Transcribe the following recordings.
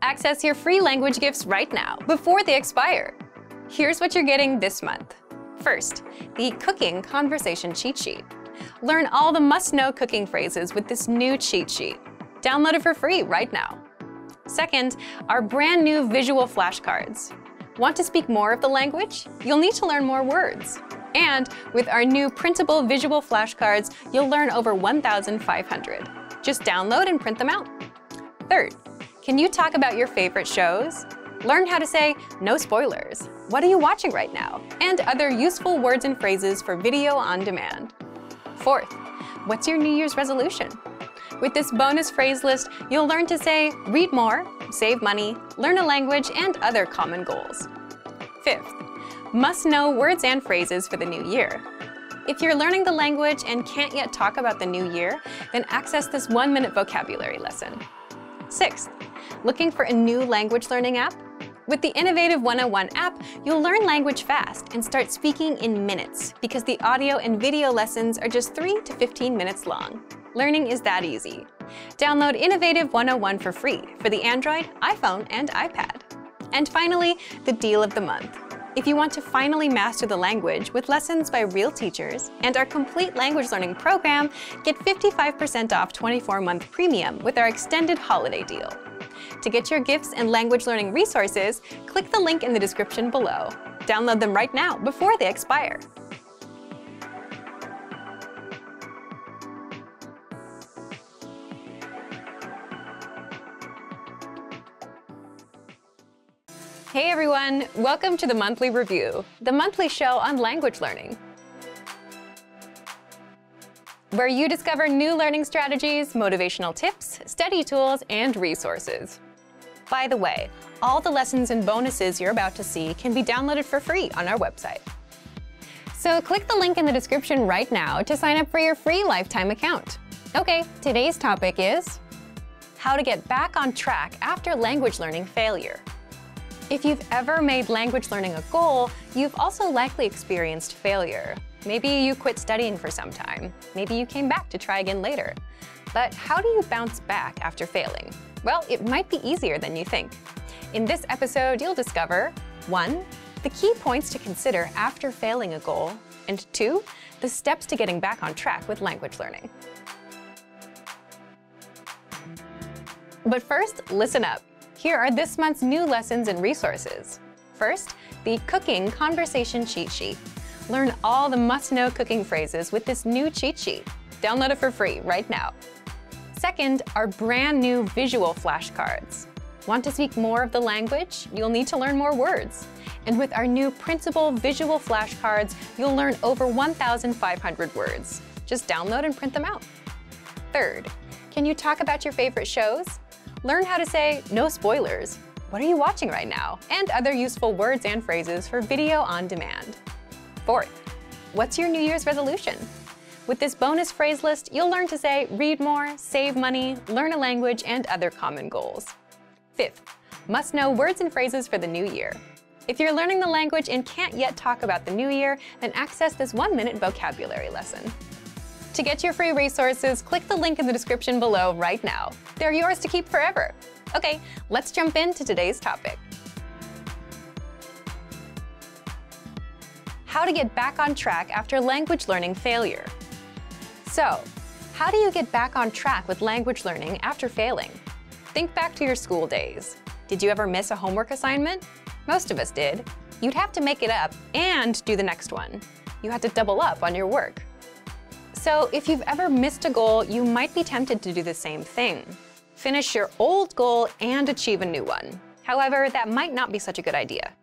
Access your free language gifts right now, before they expire. Here's what you're getting this month. First, the Cooking Conversation Cheat Sheet. Learn all the must-know cooking phrases with this new cheat sheet. Download it for free right now. Second, our brand new visual flashcards. Want to speak more of the language? You'll need to learn more words. And with our new printable visual flashcards, you'll learn over 1,500. Just download and print them out. Third, can you talk about your favorite shows? Learn how to say, no spoilers, what are you watching right now? And other useful words and phrases for video on demand. Fourth, what's your New Year's resolution? With this bonus phrase list, you'll learn to say, read more, save money, learn a language, and other common goals. Fifth, must-know words and phrases for the new year. If you're learning the language and can't yet talk about the new year, then access this 1-minute vocabulary lesson. Sixth, looking for a new language learning app? With the Innovative 101 app, you'll learn language fast and start speaking in minutes because the audio and video lessons are just 3 to 15 minutes long. Learning is that easy. Download Innovative 101 for free for the Android, iPhone, and iPad. And finally, the deal of the month. If you want to finally master the language with lessons by real teachers and our complete language learning program, get 55% off 24-month premium with our extended holiday deal. To get your gifts and language learning resources, click the link in the description below. Download them right now before they expire. Hey everyone, welcome to the Monthly Review, the monthly show on language learning, where you discover new learning strategies, motivational tips, study tools, and resources. By the way, all the lessons and bonuses you're about to see can be downloaded for free on our website. So click the link in the description right now to sign up for your free lifetime account. Okay, today's topic is how to get back on track after language learning failure. If you've ever made language learning a goal, you've also likely experienced failure. Maybe you quit studying for some time. Maybe you came back to try again later. But how do you bounce back after failing? Well, it might be easier than you think. In this episode, you'll discover 1. The key points to consider after failing a goal, and 2. The steps to getting back on track with language learning. But first, listen up. Here are this month's new lessons and resources. First, the Cooking Conversation Cheat Sheet. Learn all the must-know cooking phrases with this new cheat sheet. Download it for free right now. Second, our brand new visual flashcards. Want to speak more of the language? You'll need to learn more words. And with our new printable visual flashcards, you'll learn over 1,500 words. Just download and print them out. Third, can you talk about your favorite shows? Learn how to say, no spoilers, what are you watching right now? And other useful words and phrases for video on demand. Fourth, what's your New Year's resolution? With this bonus phrase list, you'll learn to say, read more, save money, learn a language, and other common goals. Fifth, must know words and phrases for the new year. If you're learning the language and can't yet talk about the new year, then access this 1-minute vocabulary lesson. To get your free resources, click the link in the description below right now. They're yours to keep forever. Okay, let's jump into today's topic. How to get back on track after language learning failure. So, how do you get back on track with language learning after failing? Think back to your school days. Did you ever miss a homework assignment? Most of us did. You'd have to make it up and do the next one. You had to double up on your work. So if you've ever missed a goal, you might be tempted to do the same thing. Finish your old goal and achieve a new one. However, that might not be such a good idea.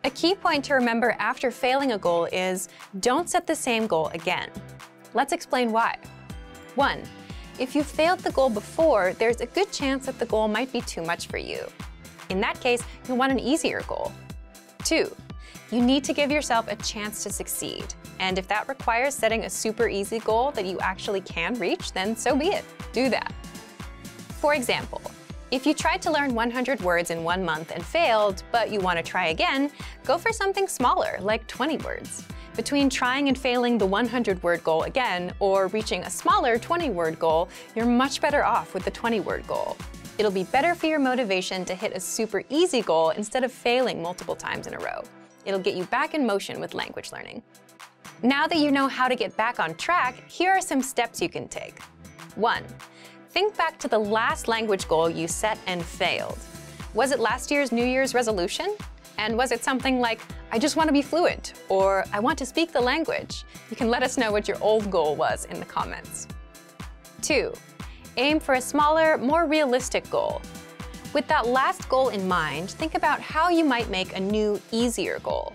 A key point to remember after failing a goal is don't set the same goal again. Let's explain why. 1. If you failed the goal before, there's a good chance that the goal might be too much for you. In that case, you want an easier goal. 2. You need to give yourself a chance to succeed. And if that requires setting a super easy goal that you actually can reach, then so be it. Do that. For example, if you tried to learn 100 words in 1 month and failed, but you want to try again, go for something smaller, like 20 words. Between trying and failing the 100-word goal again or reaching a smaller 20-word goal, you're much better off with the 20-word goal. It'll be better for your motivation to hit a super easy goal instead of failing multiple times in a row. It'll get you back in motion with language learning. Now that you know how to get back on track, here are some steps you can take. 1. Think back to the last language goal you set and failed. Was it last year's New Year's resolution? And was it something like, I just want to be fluent, or I want to speak the language? You can let us know what your old goal was in the comments. 2. Aim for a smaller, more realistic goal. With that last goal in mind, think about how you might make a new, easier goal.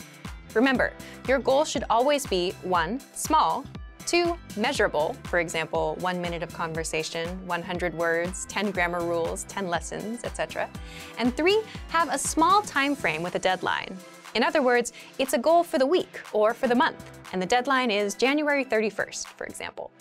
Remember, your goal should always be 1. Small, 2. Measurable, for example, 1 minute of conversation, 100 words, 10 grammar rules, 10 lessons, etc. And 3. Have a small time frame with a deadline. In other words, it's a goal for the week or for the month, and the deadline is January 31st, for example.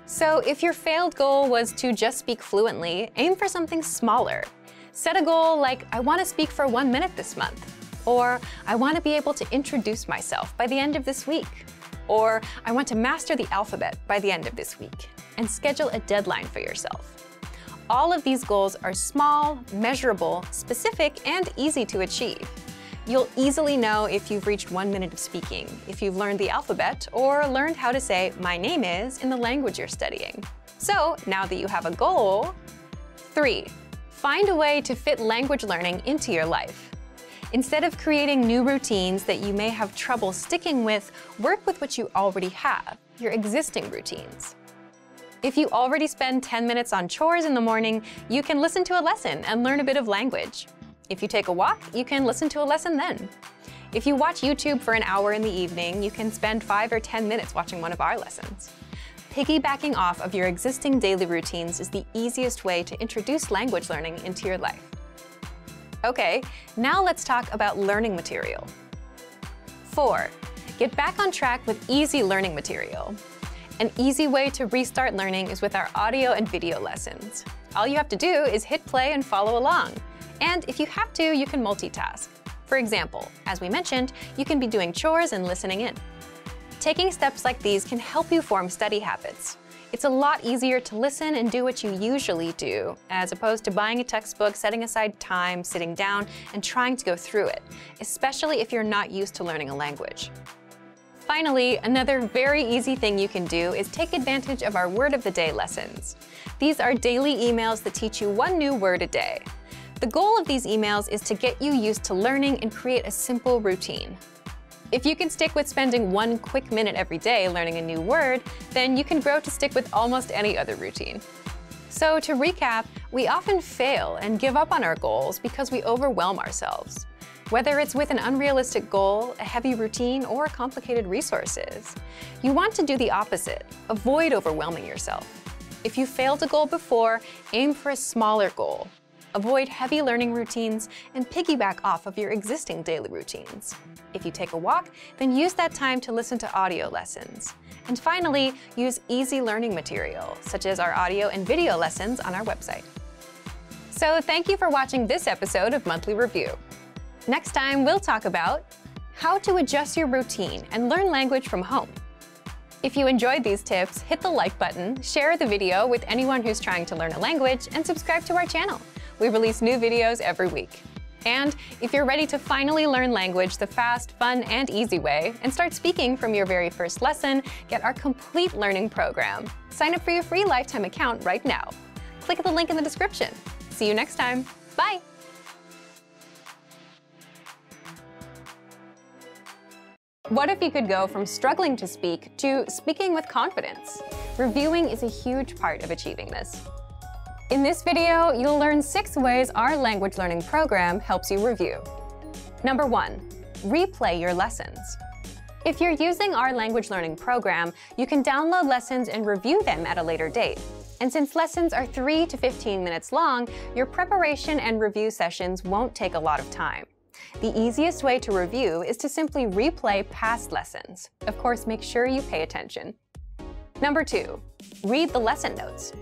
So if your failed goal was to just speak fluently, aim for something smaller. Set a goal like, I want to speak for 1 minute this month, or I want to be able to introduce myself by the end of this week, or I want to master the alphabet by the end of this week, and schedule a deadline for yourself. All of these goals are small, measurable, specific, and easy to achieve. You'll easily know if you've reached 1 minute of speaking, if you've learned the alphabet, or learned how to say, my name is, in the language you're studying. So now that you have a goal, 3. Find a way to fit language learning into your life. Instead of creating new routines that you may have trouble sticking with, work with what you already have, your existing routines. If you already spend 10 minutes on chores in the morning, you can listen to a lesson and learn a bit of language. If you take a walk, you can listen to a lesson then. If you watch YouTube for an hour in the evening, you can spend 5 or 10 minutes watching one of our lessons. Piggybacking off of your existing daily routines is the easiest way to introduce language learning into your life. Okay, now let's talk about learning material. 4. Get back on track with easy learning material. An easy way to restart learning is with our audio and video lessons. All you have to do is hit play and follow along. And if you have to, you can multitask. For example, as we mentioned, you can be doing chores and listening in. Taking steps like these can help you form study habits. It's a lot easier to listen and do what you usually do, as opposed to buying a textbook, setting aside time, sitting down, and trying to go through it, especially if you're not used to learning a language. Finally, another very easy thing you can do is take advantage of our Word of the Day lessons. These are daily emails that teach you 1 new word a day. The goal of these emails is to get you used to learning and create a simple routine. If you can stick with spending 1 quick minute every day learning a new word, then you can grow to stick with almost any other routine. So to recap, we often fail and give up on our goals because we overwhelm ourselves. Whether it's with an unrealistic goal, a heavy routine, or complicated resources. You want to do the opposite. Avoid overwhelming yourself. If you failed a goal before, aim for a smaller goal. Avoid heavy learning routines and piggyback off of your existing daily routines. If you take a walk, then use that time to listen to audio lessons. And finally, use easy learning material, such as our audio and video lessons on our website. So thank you for watching this episode of Monthly Review. Next time, we'll talk about how to adjust your routine and learn language from home. If you enjoyed these tips, hit the like button, share the video with anyone who's trying to learn a language, and subscribe to our channel. We release new videos every week. And if you're ready to finally learn language the fast, fun, and easy way, and start speaking from your very first lesson, get our complete learning program. Sign up for your free lifetime account right now. Click the link in the description. See you next time. Bye! What if you could go from struggling to speak to speaking with confidence? Reviewing is a huge part of achieving this. In this video, you'll learn 6 ways our language learning program helps you review. Number 1, replay your lessons. If you're using our language learning program, you can download lessons and review them at a later date. And since lessons are 3 to 15 minutes long, your preparation and review sessions won't take a lot of time. The easiest way to review is to simply replay past lessons. Of course, make sure you pay attention. Number 2, read the lesson notes.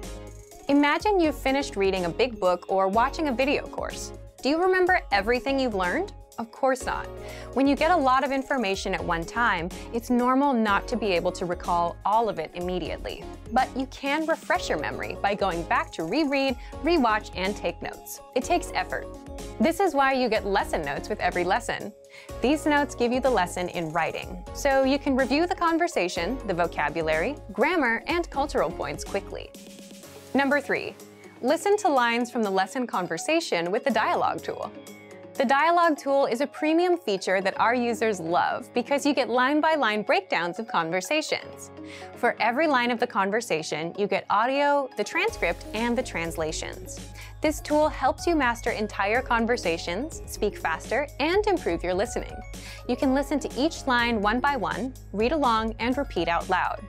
Imagine you've finished reading a big book or watching a video course. Do you remember everything you've learned? Of course not. When you get a lot of information at one time, it's normal not to be able to recall all of it immediately. But you can refresh your memory by going back to reread, rewatch, and take notes. It takes effort. This is why you get lesson notes with every lesson. These notes give you the lesson in writing, so you can review the conversation, the vocabulary, grammar, and cultural points quickly. Number 3. Listen to lines from the lesson conversation with the Dialogue tool. The Dialogue tool is a premium feature that our users love because you get line-by-line breakdowns of conversations. For every line of the conversation, you get audio, the transcript, and the translations. This tool helps you master entire conversations, speak faster, and improve your listening. You can listen to each line one by one, read along, and repeat out loud.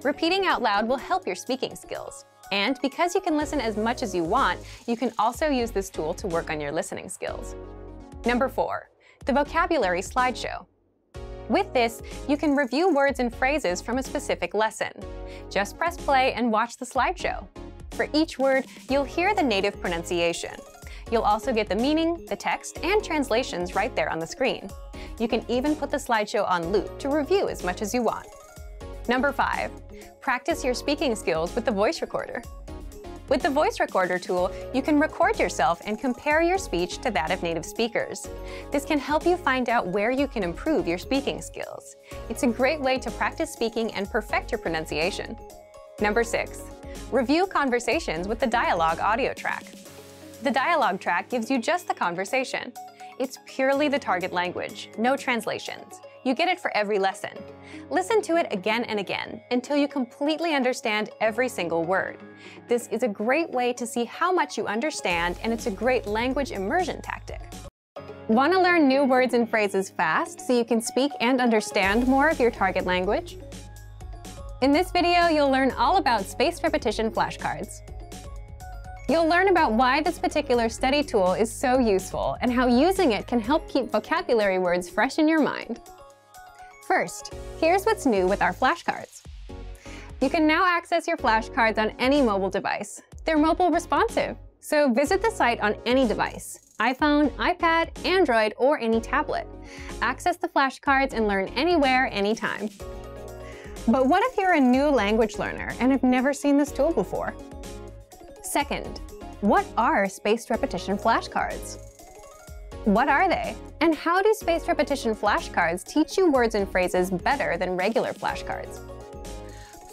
Repeating out loud will help your speaking skills. And because you can listen as much as you want, you can also use this tool to work on your listening skills. Number 4. The vocabulary slideshow. With this, you can review words and phrases from a specific lesson. Just press play and watch the slideshow. For each word, you'll hear the native pronunciation. You'll also get the meaning, the text, and translations right there on the screen. You can even put the slideshow on loop to review as much as you want. Number 5. Practice your speaking skills with the voice recorder. With the voice recorder tool, you can record yourself and compare your speech to that of native speakers. This can help you find out where you can improve your speaking skills. It's a great way to practice speaking and perfect your pronunciation. Number 6. Review conversations with the Dialogue audio track. The Dialogue track gives you just the conversation. It's purely the target language, no translations. You get it for every lesson. Listen to it again and again until you completely understand every single word. This is a great way to see how much you understand, and it's a great language immersion tactic. Want to learn new words and phrases fast so you can speak and understand more of your target language? In this video, you'll learn all about spaced repetition flashcards. You'll learn about why this particular study tool is so useful and how using it can help keep vocabulary words fresh in your mind. First, here's what's new with our flashcards. You can now access your flashcards on any mobile device. They're mobile responsive, so visit the site on any device: iPhone, iPad, Android, or any tablet. Access the flashcards and learn anywhere, anytime. But what if you're a new language learner and have never seen this tool before? Second, what are spaced repetition flashcards? What are they? And how do spaced repetition flashcards teach you words and phrases better than regular flashcards?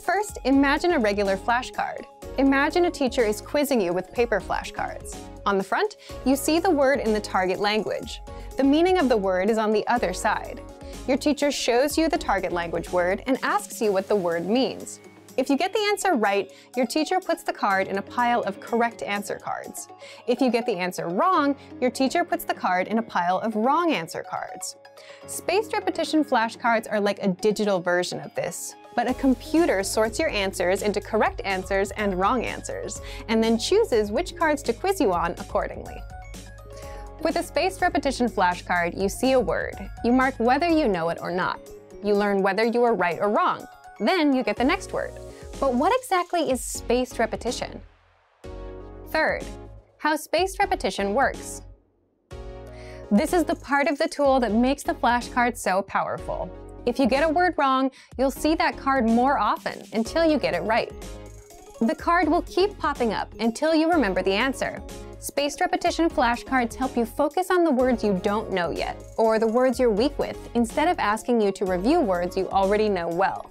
First, imagine a regular flashcard. Imagine a teacher is quizzing you with paper flashcards. On the front, you see the word in the target language. The meaning of the word is on the other side. Your teacher shows you the target language word and asks you what the word means. If you get the answer right, your teacher puts the card in a pile of correct answer cards. If you get the answer wrong, your teacher puts the card in a pile of wrong answer cards. Spaced repetition flashcards are like a digital version of this, but a computer sorts your answers into correct answers and wrong answers, and then chooses which cards to quiz you on accordingly. With a spaced repetition flashcard, you see a word. You mark whether you know it or not. You learn whether you are right or wrong. Then you get the next word. But what exactly is spaced repetition? Third, how spaced repetition works. This is the part of the tool that makes the flashcard so powerful. If you get a word wrong, you'll see that card more often until you get it right. The card will keep popping up until you remember the answer. Spaced repetition flashcards help you focus on the words you don't know yet, or the words you're weak with, instead of asking you to review words you already know well.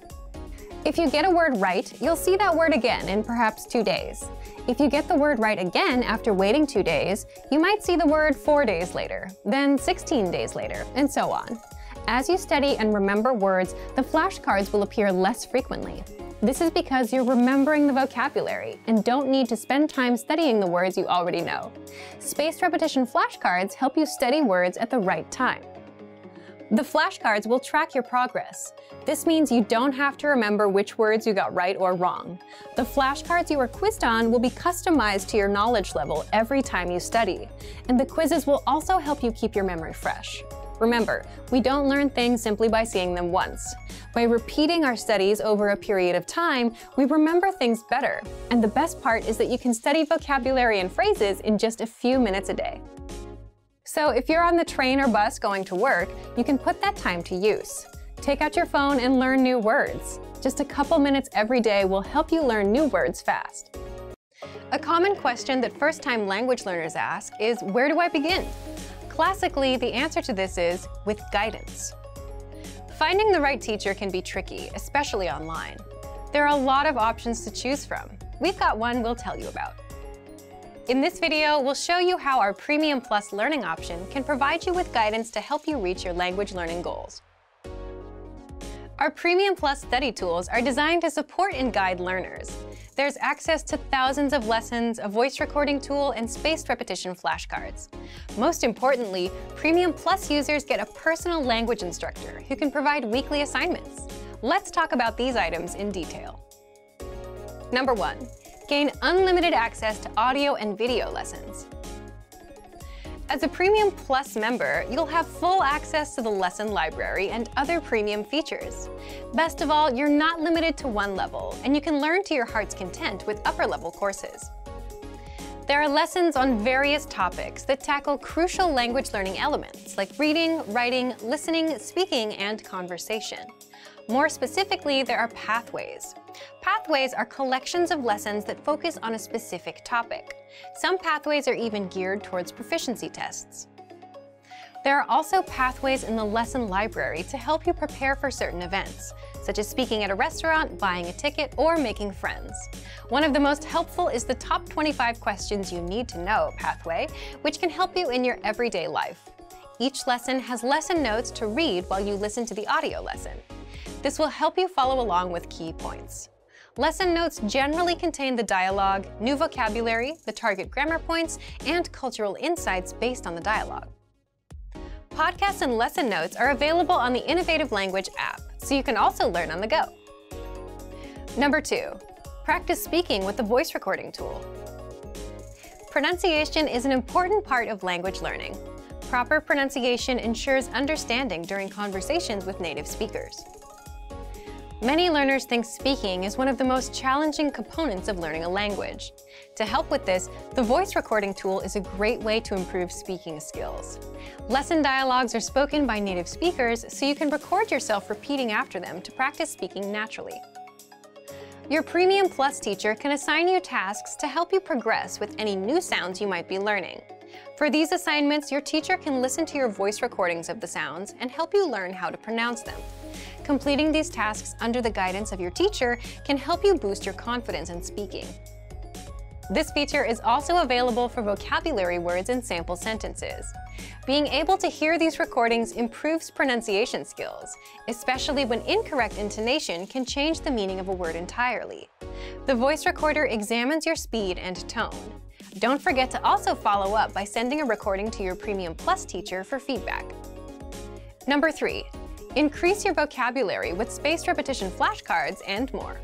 If you get a word right, you'll see that word again in perhaps 2 days. If you get the word right again after waiting 2 days, you might see the word 4 days later, then 16 days later, and so on. As you study and remember words, the flashcards will appear less frequently. This is because you're remembering the vocabulary and don't need to spend time studying the words you already know. Spaced repetition flashcards help you study words at the right time. The flashcards will track your progress. This means you don't have to remember which words you got right or wrong. The flashcards you are quizzed on will be customized to your knowledge level every time you study, and the quizzes will also help you keep your memory fresh. Remember, we don't learn things simply by seeing them once. By repeating our studies over a period of time, we remember things better. And the best part is that you can study vocabulary and phrases in just a few minutes a day. So if you're on the train or bus going to work, you can put that time to use. Take out your phone and learn new words. Just a couple minutes every day will help you learn new words fast. A common question that first-time language learners ask is, where do I begin? Classically, the answer to this is with guidance. Finding the right teacher can be tricky, especially online. There are a lot of options to choose from. We've got one we'll tell you about. In this video, we'll show you how our Premium Plus learning option can provide you with guidance to help you reach your language learning goals. Our Premium Plus study tools are designed to support and guide learners. There's access to thousands of lessons, a voice recording tool, and spaced repetition flashcards. Most importantly, Premium Plus users get a personal language instructor who can provide weekly assignments. Let's talk about these items in detail. Number 1. Gain unlimited access to audio and video lessons. As a Premium Plus member, you'll have full access to the lesson library and other premium features. Best of all, you're not limited to one level, and you can learn to your heart's content with upper-level courses. There are lessons on various topics that tackle crucial language learning elements like reading, writing, listening, speaking, and conversation. More specifically, there are pathways. Pathways are collections of lessons that focus on a specific topic. Some pathways are even geared towards proficiency tests. There are also pathways in the lesson library to help you prepare for certain events, such as speaking at a restaurant, buying a ticket, or making friends. One of the most helpful is the Top 25 Questions You Need to Know pathway, which can help you in your everyday life. Each lesson has lesson notes to read while you listen to the audio lesson. This will help you follow along with key points. Lesson notes generally contain the dialogue, new vocabulary, the target grammar points, and cultural insights based on the dialogue. Podcasts and lesson notes are available on the Innovative Language app, so you can also learn on the go. Number 2. Practice speaking with the voice recording tool. Pronunciation is an important part of language learning. Proper pronunciation ensures understanding during conversations with native speakers. Many learners think speaking is one of the most challenging components of learning a language. To help with this, the voice recording tool is a great way to improve speaking skills. Lesson dialogues are spoken by native speakers, so you can record yourself repeating after them to practice speaking naturally. Your Premium Plus teacher can assign you tasks to help you progress with any new sounds you might be learning. For these assignments, your teacher can listen to your voice recordings of the sounds and help you learn how to pronounce them. Completing these tasks under the guidance of your teacher can help you boost your confidence in speaking. This feature is also available for vocabulary words and sample sentences. Being able to hear these recordings improves pronunciation skills, especially when incorrect intonation can change the meaning of a word entirely. The voice recorder examines your speed and tone. Don't forget to also follow up by sending a recording to your Premium Plus teacher for feedback. Number 3. Increase your vocabulary with spaced repetition flashcards and more.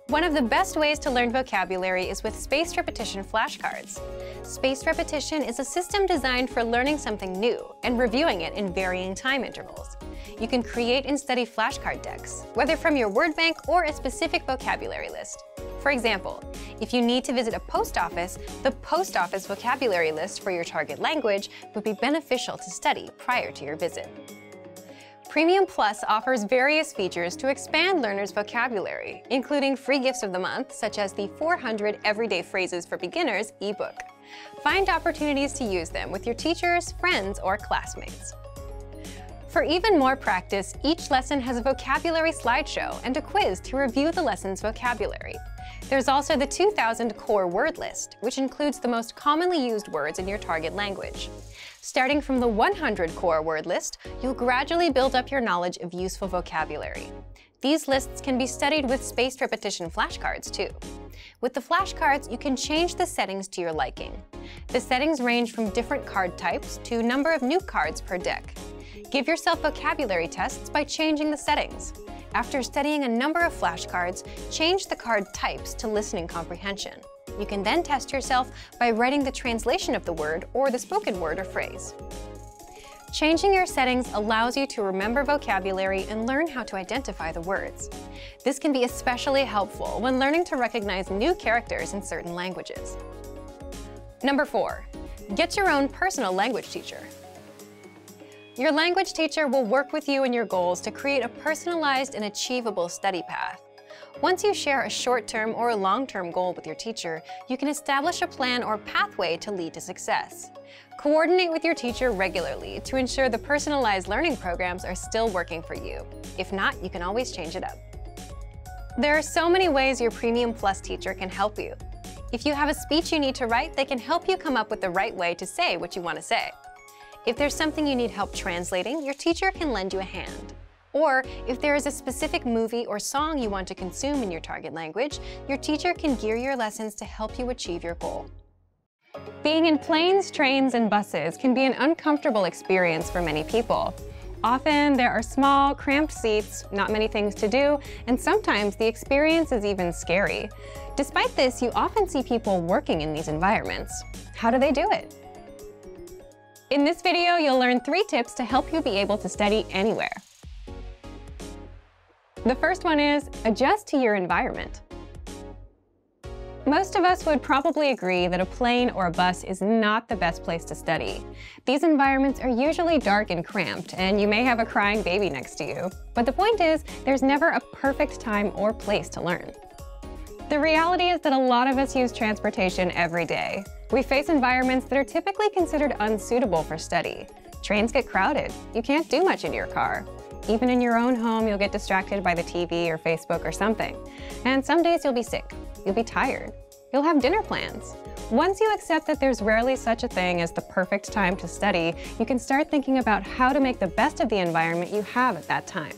One of the best ways to learn vocabulary is with spaced repetition flashcards. Spaced repetition is a system designed for learning something new and reviewing it in varying time intervals. You can create and study flashcard decks, whether from your word bank or a specific vocabulary list. For example, if you need to visit a post office, the post office vocabulary list for your target language would be beneficial to study prior to your visit. Premium Plus offers various features to expand learners' vocabulary, including free gifts of the month, such as the 400 Everyday Phrases for Beginners ebook. Find opportunities to use them with your teachers, friends, or classmates. For even more practice, each lesson has a vocabulary slideshow and a quiz to review the lesson's vocabulary. There's also the 2000 core word list, which includes the most commonly used words in your target language. Starting from the 100 core word list, you'll gradually build up your knowledge of useful vocabulary. These lists can be studied with spaced repetition flashcards too. With the flashcards, you can change the settings to your liking. The settings range from different card types to number of new cards per deck. Give yourself vocabulary tests by changing the settings. After studying a number of flashcards, change the card types to listening comprehension. You can then test yourself by writing the translation of the word or the spoken word or phrase. Changing your settings allows you to remember vocabulary and learn how to identify the words. This can be especially helpful when learning to recognize new characters in certain languages. Number 4. Get your own personal language teacher. Your language teacher will work with you and your goals to create a personalized and achievable study path. Once you share a short-term or a long-term goal with your teacher, you can establish a plan or pathway to lead to success. Coordinate with your teacher regularly to ensure the personalized learning programs are still working for you. If not, you can always change it up. There are so many ways your Premium Plus teacher can help you. If you have a speech you need to write, they can help you come up with the right way to say what you want to say. If there's something you need help translating, your teacher can lend you a hand. Or if there is a specific movie or song you want to consume in your target language, your teacher can gear your lessons to help you achieve your goal. Being in planes, trains, and buses can be an uncomfortable experience for many people. Often there are small, cramped seats, not many things to do, and sometimes the experience is even scary. Despite this, you often see people working in these environments. How do they do it? In this video, you'll learn 3 tips to help you be able to study anywhere. The first one is adjust to your environment. Most of us would probably agree that a plane or a bus is not the best place to study. These environments are usually dark and cramped, and you may have a crying baby next to you. But the point is, there's never a perfect time or place to learn. The reality is that a lot of us use transportation every day. We face environments that are typically considered unsuitable for study. Trains get crowded. You can't do much in your car. Even in your own home, you'll get distracted by the TV or Facebook or something. And some days you'll be sick. You'll be tired. You'll have dinner plans. Once you accept that there's rarely such a thing as the perfect time to study, you can start thinking about how to make the best of the environment you have at that time.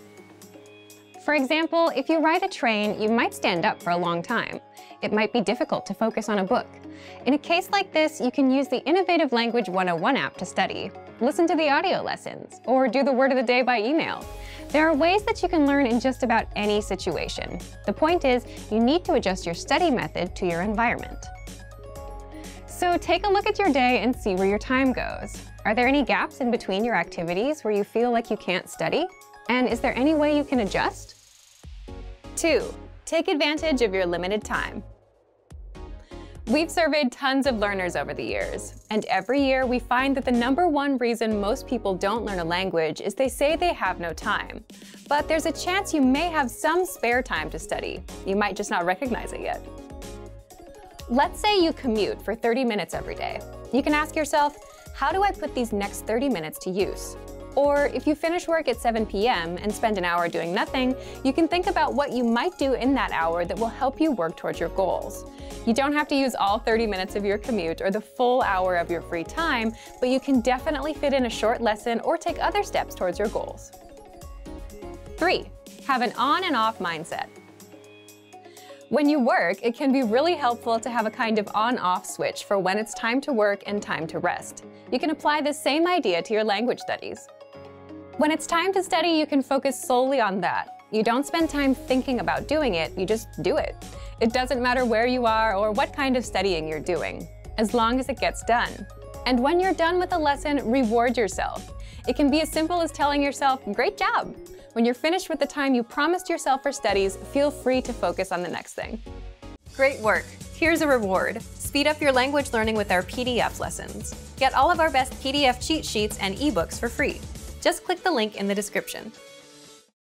For example, if you ride a train, you might stand up for a long time. It might be difficult to focus on a book. In a case like this, you can use the Innovative Language 101 app to study. Listen to the audio lessons, or do the word of the day by email. There are ways that you can learn in just about any situation. The point is, you need to adjust your study method to your environment. So take a look at your day and see where your time goes. Are there any gaps in between your activities where you feel like you can't study? And is there any way you can adjust? 2. Take advantage of your limited time. We've surveyed tons of learners over the years, and every year we find that the #1 reason most people don't learn a language is they say they have no time. But there's a chance you may have some spare time to study. You might just not recognize it yet. Let's say you commute for 30 minutes every day. You can ask yourself, how do I put these next 30 minutes to use? Or if you finish work at 7 p.m. and spend an hour doing nothing, you can think about what you might do in that hour that will help you work towards your goals. You don't have to use all 30 minutes of your commute or the full hour of your free time, but you can definitely fit in a short lesson or take other steps towards your goals. 3. Have an on and off mindset. When you work, it can be really helpful to have a kind of on-off switch for when it's time to work and time to rest. You can apply this same idea to your language studies. When it's time to study, you can focus solely on that. You don't spend time thinking about doing it, you just do it. It doesn't matter where you are or what kind of studying you're doing, as long as it gets done. And when you're done with a lesson, reward yourself. It can be as simple as telling yourself, "Great job." When you're finished with the time you promised yourself for studies, feel free to focus on the next thing. Great work. Here's a reward. Speed up your language learning with our PDF lessons. Get all of our best PDF cheat sheets and ebooks for free. Just click the link in the description.